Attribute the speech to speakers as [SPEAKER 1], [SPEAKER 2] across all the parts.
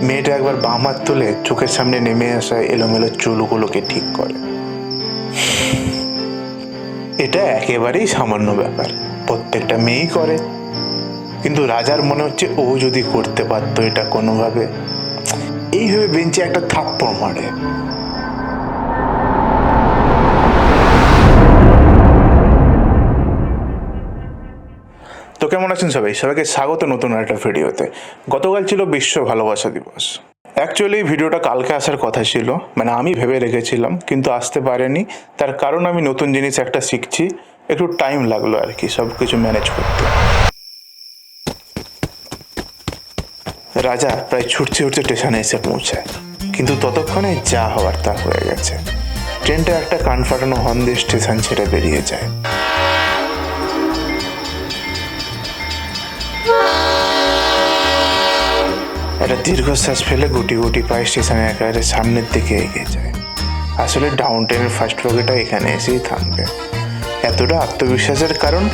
[SPEAKER 1] মেয়েটা একবার বাম হাত তুলে চোখের সামনে নেমে আসা এলোমেলো চুলগুলোকে ঠিক করে। এটা একেবারেই সামান্য ব্যাপার, প্রত্যেকটা মেয়েই করে, কিন্তু রাজার মনে হচ্ছে ও যদি করতে পারতো এটা কোনোভাবে। এইভাবে বেঞ্চে একটা থাপ্পড় মারে। তো কেমন আছেন সবাই? সবাইকে স্বাগত নতুন একটা ভিডিওতে। গতকাল ছিল বিশ্ব ভালোবাসা দিবস। অ্যাকচুয়ালি ভিডিওটা কালকে আসার কথা ছিল, মানে আমি ভেবে রেখেছিলাম, কিন্তু আসতে পারেনি। তার কারণ আমি নতুন জিনিস একটা শিখছি, একটু টাইম লাগলো আর কি সব কিছু ম্যানেজ করতে। রাজা প্রায় ছুটছে ছুটছে স্টেশনে এসে পৌঁছায়, কিন্তু ততক্ষণে যা হওয়ার তা হয়ে গেছে। ট্রেনটা একটা কান ফাটানো হর্ন দিয়ে স্টেশন ছেড়ে বেরিয়ে যায়। একটা দীর্ঘশ্বাস ফেলে গুটি গুটি পায়ে স্টেশনে একেবারে সামনের দিকে এগিয়ে যায়। আসলে ডাউন টাউনের ফার্স্ট বগিটা এখানে এসেই থামবে। এতটা আত্মবিশ্বাসের কারণ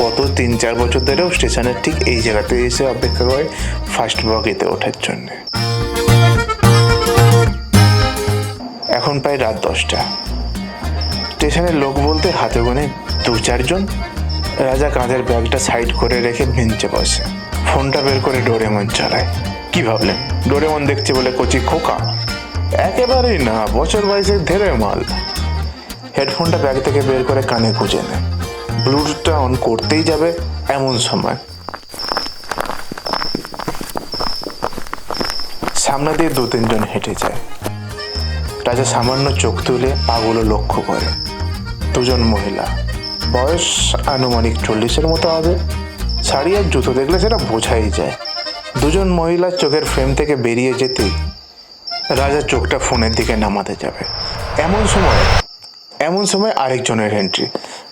[SPEAKER 1] গত 3-4 বছর ধরেও স্টেশনের ঠিক এই জায়গাতে এসে অপেক্ষা করে ফার্স্ট বগিতে ওঠার জন্যে। এখন প্রায় রাত 10টা। স্টেশনের লোক বলতে হাতে গোনে 2-4 জন। রাজা কাঁধের ব্যাগটা সাইড করে রেখে বেঞ্চে বসে, ফোনটা বের করে ডোরেমন চালায়। কি ভাবলেন ডোরেমন দেখছে বলে কচি খোকা? একেবারেই না, বছর বয়সের ধেরে মাল। হেডফোনটা ব্যাগ থেকে বের করে কানে গুঁজে নেয়। ব্লুটুথটা অন করতেই যাবে, এমন সময় সামনে দিয়ে 2-3 জন হেঁটে যায়। রাজা সামান্য চোখ তুলে পাগুলো লক্ষ্য করে। 2 জন মহিলা, বয়স আনুমানিক 40-এর মতো হবে। শাড়ি আর জুতো দেখলে সেটা বোঝাই যায়। 2 জন মহিলার চোখের ফ্রেম থেকে বেরিয়ে যেতেই রাজা চোখটা ফোনের দিকে নামাতে যাবে। এমন সময় আরেকজনের এন্ট্রি।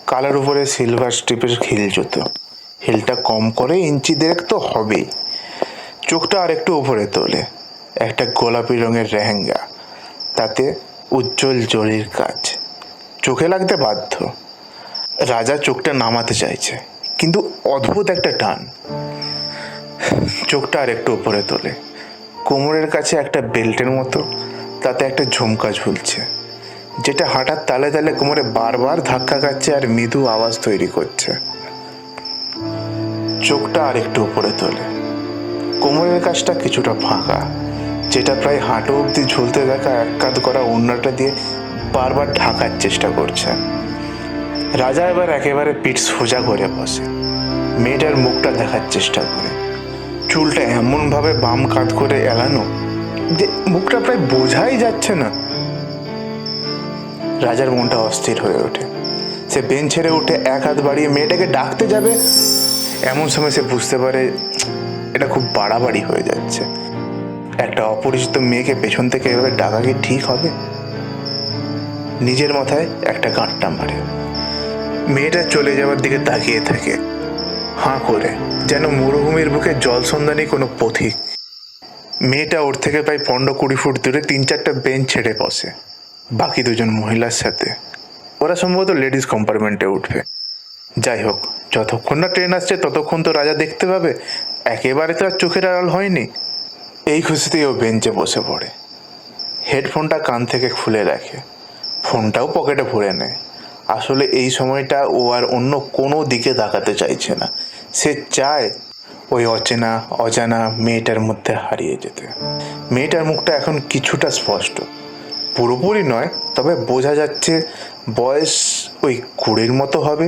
[SPEAKER 1] কালার উপরে সিলভার স্ট্রিপের হিল জুতো, হিলটা কম করে ইঞ্চি 1.5 তো হবেই। চোখটা আরেকটু উপরে তোলে। একটা গোলাপি রঙের লেহেঙ্গা, তাতে উজ্জ্বল জরির কাজ, চোখে লাগতে বাধ্য। রাজা চোখটা নামাতে চাইছে, কিন্তু অদ্ভুত একটা টান। চোখটা আর একটু উপরে তোলে। কোমরের কাছে একটা বেল্টের মতো, তাতে একটা ঝুমকা ঝুলছে, যেটা হাঁটার তালে তালে কোমরে বারবার ধাক্কা খাচ্ছে আর মৃদু আওয়াজ তৈরি করছে। চোখটা আর একটু উপরে তোলে। কোমরের কাছটা কিছুটা ফাঁকা, যেটা প্রায় হাঁটু অবধি ঝুলতে থাকা এক কাঁধ করা ওড়নাটা দিয়ে বারবার ঢাকার চেষ্টা করছে। রাজা এবার একেবারে পিঠ সোজা করে বসে, মেয়েটার মুখটা দেখার চেষ্টা করে। চুলটা এমনভাবে বাম কাঁধ করে এলানো যে মুখটা প্রায় বোঝাই যাচ্ছে না। রাজার মনটা অস্থির হয়ে ওঠে। সে বেঞ্চ ছেড়ে উঠে এক হাত বাড়িয়ে মেয়েটাকে ডাকতে যাবে, এমন সময় সে বুঝতে পারে এটা খুব বাড়াবাড়ি হয়ে যাচ্ছে। একটা অপরিচিত মেয়েকে পেছন থেকে এভাবে ডাকা কি ঠিক হবে? নিজের মাথায় একটা গাঁটটা মারে। মেয়েটা চলে যাওয়ার দিকে তাকিয়ে থাকে, হাঁ করে, যেন মরুভূমির বুকে জল সন্ধানী কোনো পথিক। মেয়েটা ওর থেকে প্রায় 15-20 ফুট দূরে 3-4টা বেঞ্চ ছেড়ে বসে বাকি 2 জন মহিলার সাথে। ওরা সম্ভবত লেডিস কম্পার্টমেন্টে উঠবে। যাই হোক, যতক্ষণ না ট্রেন আসছে ততক্ষণ তো রাজা দেখতে পাবে, একেবারে তো আর চোখের আড়াল হয়নি। এই খুশিতেই ও বেঞ্চে বসে পড়ে। হেডফোনটা কান থেকে খুলে রাখে, ফোনটাও পকেটে ভরে নেয়। আসলে এই সময়টা ও আর অন্য কোনো দিকে তাকাতে চাইছে না। সে চায় ওই অজানা মেয়েটার মধ্যে হারিয়ে যেতে। মেয়েটার মুখটা এখন কিছুটা স্পষ্ট, পুরোপুরি নয়, তবে বোঝা যাচ্ছে বয়স ওই 20-র মতো হবে।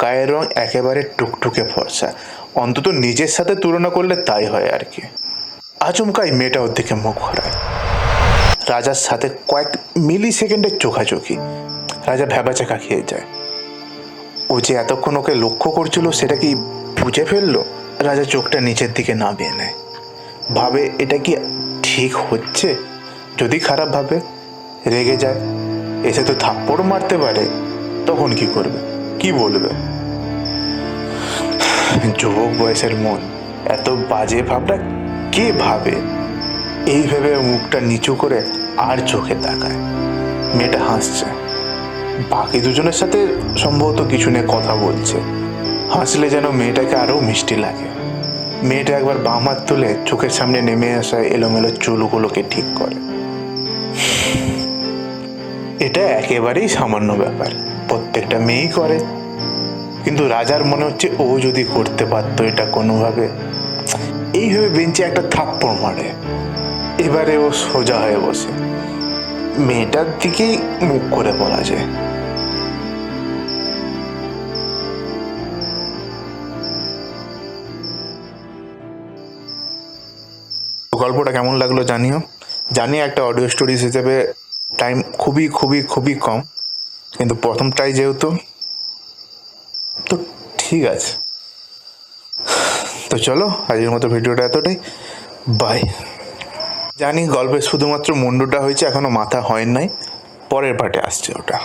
[SPEAKER 1] গায়ের রং একেবারে টুকটুকে ফর্সা, অন্তত নিজের সাথে তুলনা করলে তাই হয় আর কি। আচমকাই মেয়েটা ওর দিকে মুখ ঘোরায়। রাজার সাথে কয়েক মিলি সেকেন্ডের চোখাচোখি। রাজা ভ্যাবাচাকা খেয়ে যায়। ও যে এতক্ষণ ওকে লক্ষ্য করছিল সেটা কি বুঝে ফেললো? রাজা চোখটা নিচের দিকে নামিয়ে নেয়, ভাবে এটা কি ঠিক হচ্ছে? যদি খারাপ ভাবে, রেগে যায়, এসে তো থাপ্পড় মারতে পারে, তখন কি করবে, কি বলবে? যুবক বয়সের মন, এত বাজে ভাবনা কে ভাবে? এই ভেবে মুখটা নিচু করে আর চোখে তাকায়। মেয়েটা হাসছে, বাকি 2 জনের সাথে সম্ভবত কিছু নিয়ে কথা বলছে। হাসলে যেন মেয়েটাকে আরো মিষ্টি লাগে। মেয়েটা একবার বাম হাত তুলে চোখের সামনে নেমে আসা এলোমেলো চুলগুলোকে ঠিক করে। এটা একেবারেই সামান্য ব্যাপার, প্রত্যেকটা মেয়েই করে, কিন্তু রাজার মনে হচ্ছে ও যদি করতে পারতো এটা কোনোভাবে। এইভাবে বেঞ্চে একটা থাপ্পড় মারে। এবারে ও সোজা হয়ে বসে, মেয়েটার দিকেই মুখ করে বলা যায়। গল্পটা কেমন লাগলো জানিও। জানি একটা অডিও স্টোরিজ হিসেবে টাইম খুবই খুবই খুবই কম, কিন্তু প্রথমটাই যেহেতু, তো ঠিক আছে। তো চলো আজকের মতো ভিডিওটা এতটাই, বাই। জানি গল্পের শুধুমাত্র মুন্ডুটা হয়েছে, এখনো মাথা হয় নাই, পরের পার্টে আসছে ওটা।